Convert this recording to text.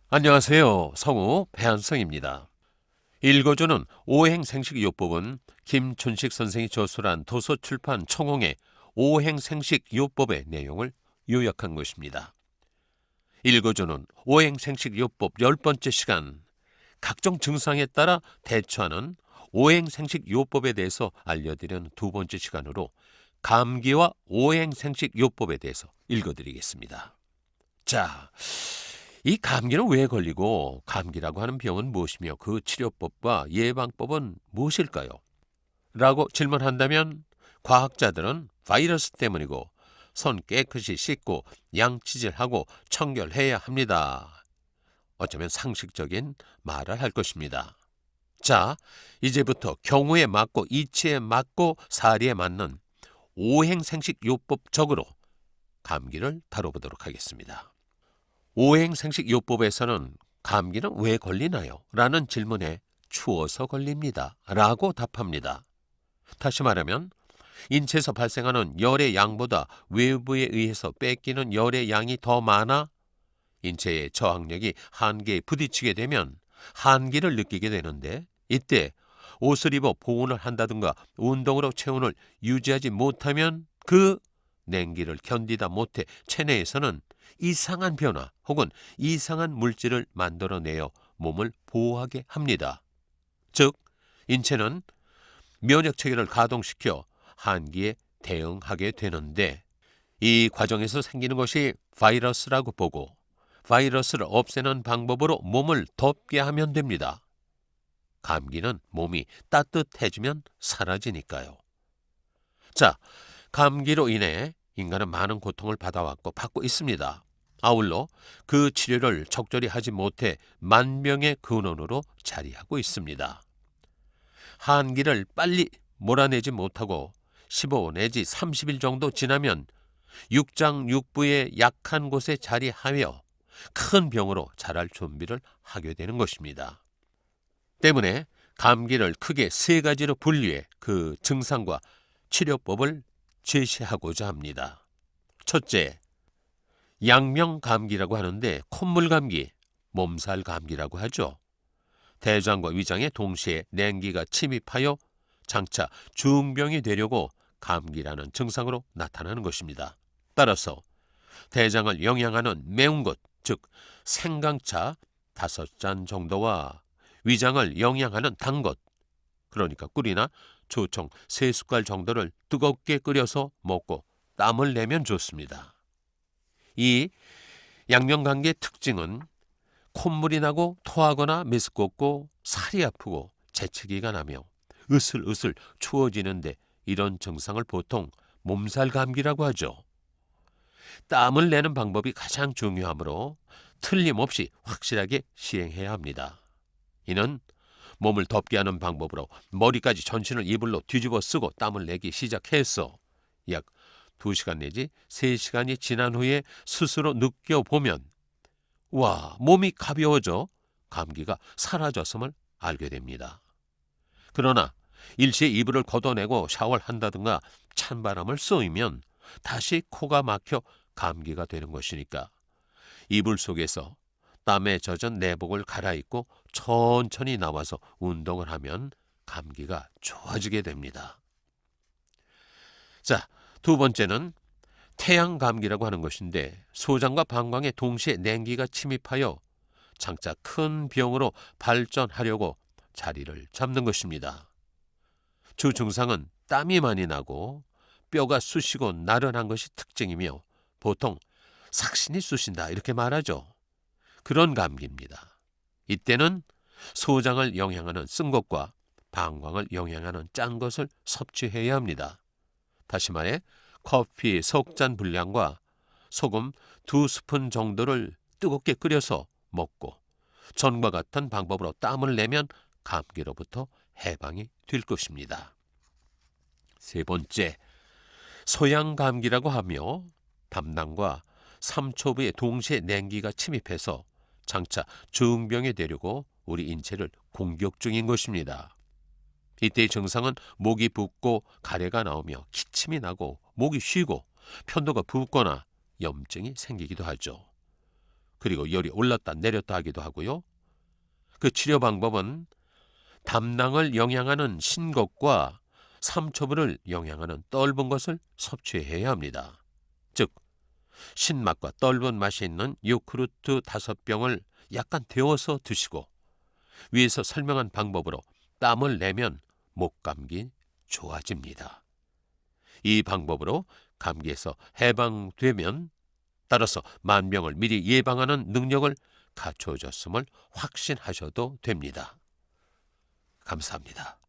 안녕하세요. 성우 배한성입니다. 읽어주는 오행생식요법은 김춘식 선생이 저술한 도서출판 청홍의 오행생식요법의 내용을 요약한 것입니다. 읽어주는 오행생식요법 10번째 시간, 각종 증상에 따라 대처하는 오행생식요법에 대해서 알려드리는 두 번째 시간으로 감기와 오행생식요법에 대해서 읽어드리겠습니다. 자, 이 감기는 왜 걸리고 감기라고 하는 병은 무엇이며 그 치료법과 예방법은 무엇일까요? 라고 질문한다면 과학자들은 바이러스 때문이고 손 깨끗이 씻고 양치질하고 청결해야 합니다. 어쩌면 상식적인 말을 할 것입니다. 자, 이제부터 경우에 맞고 이치에 맞고 사리에 맞는 오행생식요법적으로 감기를 다뤄보도록 하겠습니다. 오행생식요법에서는 감기는 왜 걸리나요? 라는 질문에 추워서 걸립니다. 라고 답합니다. 다시 말하면 인체에서 발생하는 열의 양보다 외부에 의해서 뺏기는 열의 양이 더 많아 인체의 저항력이 한계에 부딪히게 되면 한기를 느끼게 되는데, 이때 옷을 입어 보온을 한다든가 운동으로 체온을 유지하지 못하면 그 냉기를 견디다 못해 체내에서는 이상한 변화 혹은 이상한 물질을 만들어내어 몸을 보호하게 합니다. 즉, 인체는 면역 체계를 가동시켜 한기에 대응하게 되는데, 이 과정에서 생기는 것이 바이러스라고 보고 바이러스를 없애는 방법으로 몸을 덥게 하면 됩니다. 감기는 몸이 따뜻해지면 사라지니까요. 자, 감기로 인해 인간은 많은 고통을 받아왔고 받고 있습니다. 아울러 그 치료를 적절히 하지 못해 만병의 근원으로 자리하고 있습니다. 한기를 빨리 몰아내지 못하고 15 내지 30일 정도 지나면 육장육부의 약한 곳에 자리하며 큰 병으로 자랄 준비를 하게 되는 것입니다. 때문에 감기를 크게 세 가지로 분류해 그 증상과 치료법을 제시하고자 합니다. 첫째, 양명감기라고 하는데 콧물감기, 몸살감기라고 하죠. 대장과 위장에 동시에 냉기가 침입하여 장차 중병이 되려고 감기라는 증상으로 나타나는 것입니다. 따라서 대장을 영양하는 매운 것, 즉 생강차 5잔 정도와 위장을 영양하는 단 것, 그러니까 꿀이나 조청 3숟갈 정도를 뜨겁게 끓여서 먹고 땀을 내면 좋습니다. 이 양명감기의 특징은 콧물이 나고 토하거나 메스껍고 살이 아프고 재채기가 나며 으슬으슬 추워지는데, 이런 증상을 보통 몸살 감기라고 하죠. 땀을 내는 방법이 가장 중요하므로 틀림없이 확실하게 시행해야 합니다. 이는 몸을 덥게 하는 방법으로 머리까지 전신을 이불로 뒤집어 쓰고 땀을 내기 시작해서 약 2시간 내지 3시간이 지난 후에 스스로 느껴보면 와, 몸이 가벼워져 감기가 사라졌음을 알게 됩니다. 그러나 일시에 이불을 걷어내고 샤워를 한다든가 찬바람을 쏘이면 다시 코가 막혀 감기가 되는 것이니까 이불 속에서 땀에 젖은 내복을 갈아입고 천천히 나와서 운동을 하면 감기가 좋아지게 됩니다. 자, 두 번째는 태양감기라고 하는 것인데 소장과 방광에 동시에 냉기가 침입하여 장차 큰 병으로 발전하려고 자리를 잡는 것입니다. 주 증상은 땀이 많이 나고 뼈가 쑤시고 나른한 것이 특징이며 보통 삭신이 쑤신다 이렇게 말하죠. 그런 감기입니다. 이때는 소장을 영양하는 쓴 것과 방광을 영양하는 짠 것을 섭취해야 합니다. 다시 말해 커피 석 잔 분량과 소금 2스푼 정도를 뜨겁게 끓여서 먹고 전과 같은 방법으로 땀을 내면 감기로부터 해방이 될 것입니다. 세 번째, 소양감기라고 하며 담낭과 삼초부에 동시에 냉기가 침입해서 장차 중병이 되려고 우리 인체를 공격 중인 것입니다. 이때의 증상은 목이 붓고 가래가 나오며 기침이 나고 목이 쉬고 편도가 붓거나 염증이 생기기도 하죠. 그리고 열이 올랐다 내렸다 하기도 하고요. 그 치료 방법은 담낭을 영양하는 신것과 삼초분을 영양하는 떫은 것을 섭취해야 합니다. 즉 신맛과 떫은 맛이 있는 요크루트 5병을 약간 데워서 드시고 위에서 설명한 방법으로 땀을 내면 목감기 좋아집니다. 이 방법으로 감기에서 해방되면 따라서 만병을 미리 예방하는 능력을 갖춰졌음을 확신하셔도 됩니다. 감사합니다.